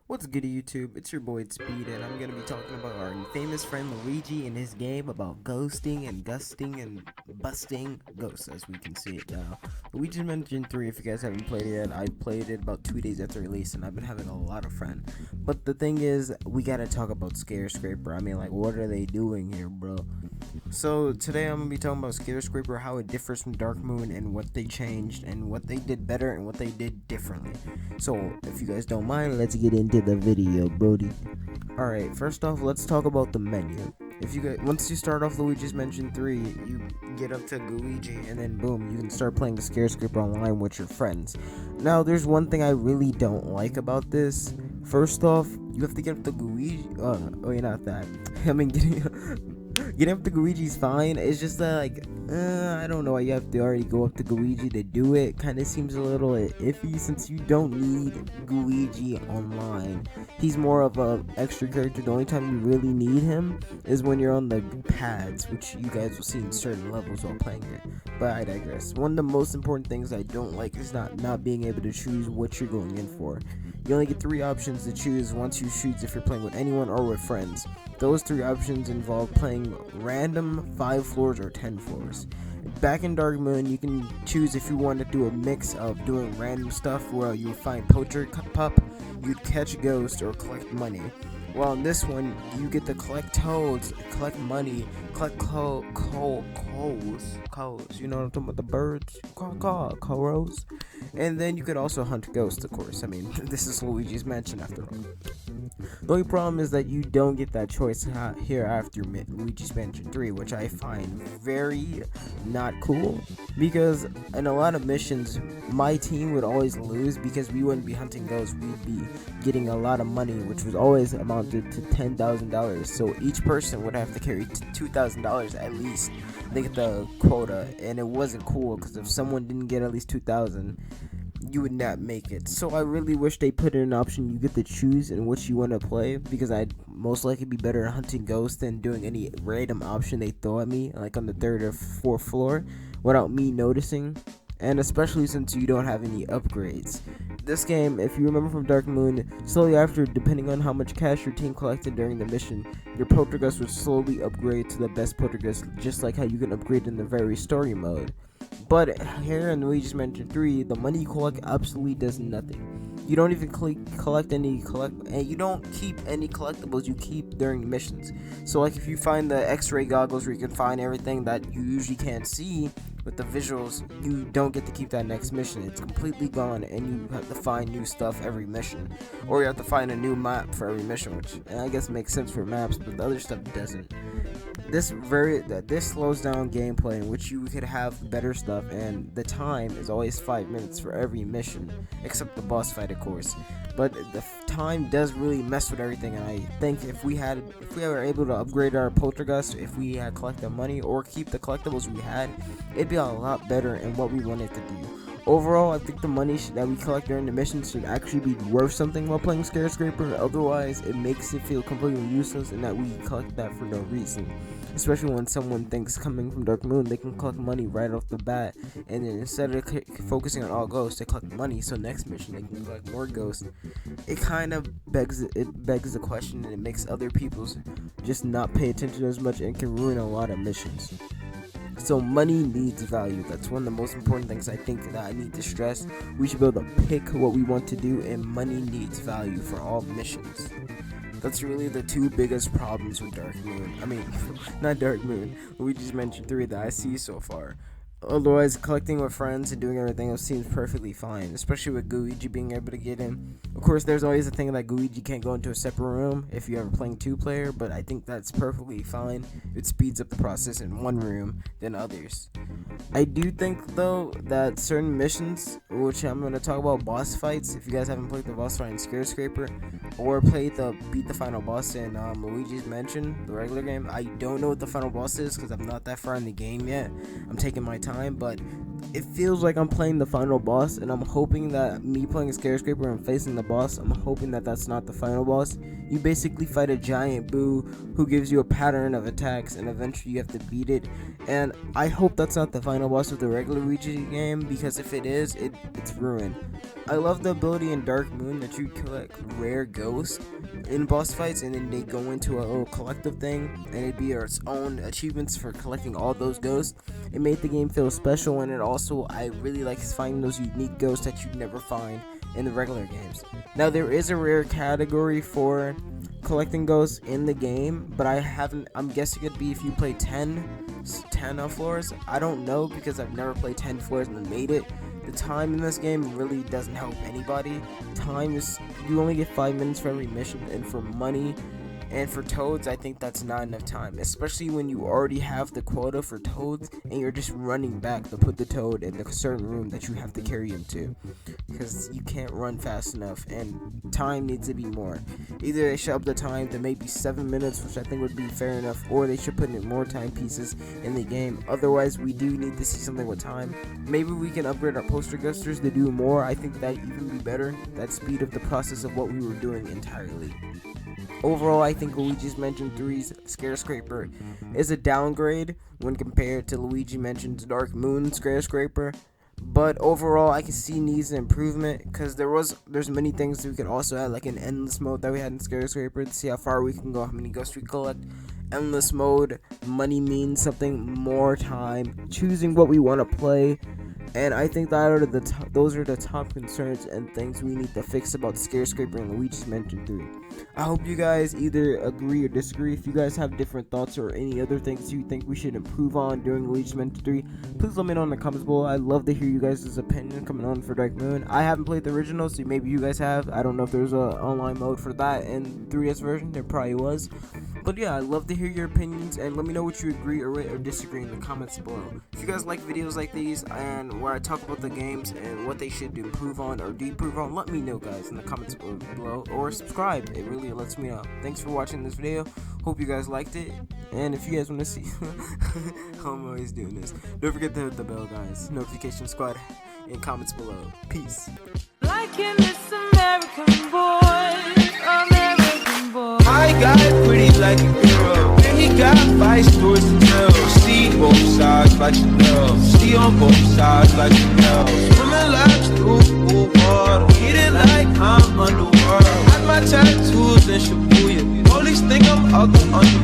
What's good YouTube? It's your boy Speed, and I'm gonna be talking about our famous friend Luigi and his game about ghosting and gusting and busting ghosts, as we can see it now. Luigi's Mansion 3, if you guys haven't played it yet, I played it about 2 days after release, and I've been having a lot of fun. But the thing is, we gotta talk about Scare Scraper. I mean, like, what are they doing here, bro? So today I'm gonna be talking about Scare Scraper, how it differs from Dark Moon, and what they changed, and what they did better, and what they did differently. So if you guys don't mind, let's get into the video, Brody. Alright, first off, let's talk about the menu. If you guys, once you start off Luigi's Mansion 3, you get up to Luigi, and then boom, you can start playing the Scare Scraper online with your friends. Now, there's one thing I really don't like about this. First off, you have to get up to Luigi. Not that. I mean, getting up to Luigi's fine. It's just that, I don't know why you have to already go up to Luigi to do it. Kind of seems a little iffy since you don't need Luigi online. He's more of a extra character. The only time you really need him is when you're on the pads, which you guys will see in certain levels while playing it. But I digress. One of the most important things I don't like is not being able to choose what you're going in for. You only get 3 options to choose once you choose if you're playing with anyone or with friends. Those 3 options involve playing random 5 floors or 10 floors. Back in Dark Moon, you can choose if you want to do a mix of doing random stuff where you find Poacher Pup, you'd catch ghosts, or collect money. Well, in this one, you get to collect toads, collect money, collect coals, you know what I'm talking about, the birds, corals, and then you could also hunt ghosts, of course. I mean, this is Luigi's Mansion after all. The only problem is that you don't get that choice here after Luigi's Mansion 3, which I find very not cool, because in a lot of missions, my team would always lose because we wouldn't be hunting ghosts, we'd be getting a lot of money, which was always amounted to $10,000, so each person would have to carry $2,000 at least to get the quota, and it wasn't cool, because if someone didn't get at least 2,000, you would not make it. So I really wish they put in an option you get to choose in which you want to play, because I'd most likely be better at hunting ghosts than doing any random option they throw at me, like on the 3rd or 4th floor, without me noticing, and especially since you don't have any upgrades. This game, if you remember from Dark Moon, slowly after, depending on how much cash your team collected during the mission, your Poltergust would slowly upgrade to the best Poltergust, just like how you can upgrade in the very story mode. But here in Luigi's Mansion 3, the money you collect absolutely does nothing. You don't even and you don't keep any collectibles you keep during the missions. So like if you find the X-ray goggles where you can find everything that you usually can't see with the visuals, you don't get to keep that next mission. It's completely gone, and you have to find new stuff every mission, or you have to find a new map for every mission, which I guess makes sense for maps, but the other stuff doesn't. This slows down gameplay in which you could have better stuff, and the time is always 5 minutes for every mission, except the boss fight, of course. But the time does really mess with everything, and I think if we were able to upgrade our Poltergust, if we had collected money or keep the collectibles we had, it'd be a lot better in what we wanted to do. Overall, I think the money that we collect during the missions should actually be worth something while playing Scare Scraper. Otherwise, it makes it feel completely useless and that we collect that for no reason. Especially when someone thinks coming from Dark Moon, they can collect money right off the bat. And then instead of focusing on all ghosts, they collect money. So next mission, they can collect more ghosts. It kind of begs the question, and it makes other people just not pay attention as much and can ruin a lot of missions. So money needs value. That's one of the most important things I think that I need to stress. We should be able to pick what we want to do, and money needs value for all missions. That's really the 2 biggest problems with Dark Moon. I mean, not Dark Moon, Luigi's Mansion 3 that I see so far. Otherwise, collecting with friends and doing everything else seems perfectly fine, especially with Luigi being able to get in. Of course, there's always a thing that Luigi can't go into a separate room if you're ever playing 2-player, but I think that's perfectly fine. It speeds up the process in one room than others. I do think, though, that certain missions, which I'm going to talk about boss fights, if you guys haven't played the boss fight in Scare Scraper, or played beat the final boss in Luigi's Mansion, the regular game, I don't know what the final boss is because I'm not that far in the game yet. I'm taking my time, but it feels like I'm playing the final boss, and I'm hoping that me playing a Skyscraper and facing the boss, I'm hoping that that's not the final boss. You basically fight a giant Boo who gives you a pattern of attacks, and eventually you have to beat it. And I hope that's not the final boss of the regular Luigi game, because if it is, it's ruined. I love the ability in Dark Moon that you collect rare ghosts in boss fights, and then they go into a little collective thing, and it'd be its own achievements for collecting all those ghosts. It made the game feel special, and it also, I really like finding those unique ghosts that you'd never find in the regular games. Now, there is a rare category for collecting ghosts in the game, but I'm guessing it'd be if you play 10 floors. I don't know, because I've never played 10 floors and then made it. The time in this game really doesn't help anybody. Time is, you only get 5 minutes for every mission, and for money and for Toads, I think that's not enough time, especially when you already have the quota for Toads and you're just running back to put the Toad in a certain room that you have to carry him to, because you can't run fast enough, and time needs to be more. Either they should up the time to maybe 7 minutes, which I think would be fair enough, or they should put in more time pieces in the game. Otherwise, we do need to see something with time. Maybe we can upgrade our poster gusters to do more. I think that even be better. That speed up the process of what we were doing entirely. Overall, I think Luigi's Mansion 3's Skyscraper is a downgrade when compared to Luigi Mansion's Dark Moon Skyscraper. But overall, I can see needs an improvement, because there's many things we could also add, like an endless mode that we had in Skyscraper to see how far we can go, how many ghosts we collect. Endless mode, money means something, more time, choosing what we want to play. And I think that those are the top concerns and things we need to fix about Skyscraper and Luigi's Mansion 3. I hope you guys either agree or disagree. If you guys have different thoughts or any other things you think we should improve on during Luigi's Mansion 3, please let me know in the comments below. I'd love to hear you guys' opinion coming on for Dark Moon. I haven't played the original, so maybe you guys have. I don't know if there's an online mode for that in 3DS version. There probably was. But yeah, I'd love to hear your opinions, and let me know what you agree or disagree in the comments below. If you guys like videos like these and where I talk about the games and what they should improve on or de-improve on, let me know, guys, in the comments below, or subscribe. It really lets me know. Thanks for watching this video. Hope you guys liked it, and if you guys want to see I'm always doing this, don't forget to hit the bell, guys. Notification squad in comments below. Peace. Liking this American boy. I got pretty like a girl, and he got vice towards the girl. See both sides like you know. See on both sides like you know. Swimming laps through cool water, eating like I'm underworld. Had my tattoos in Shibuya. Police think I'm out the under.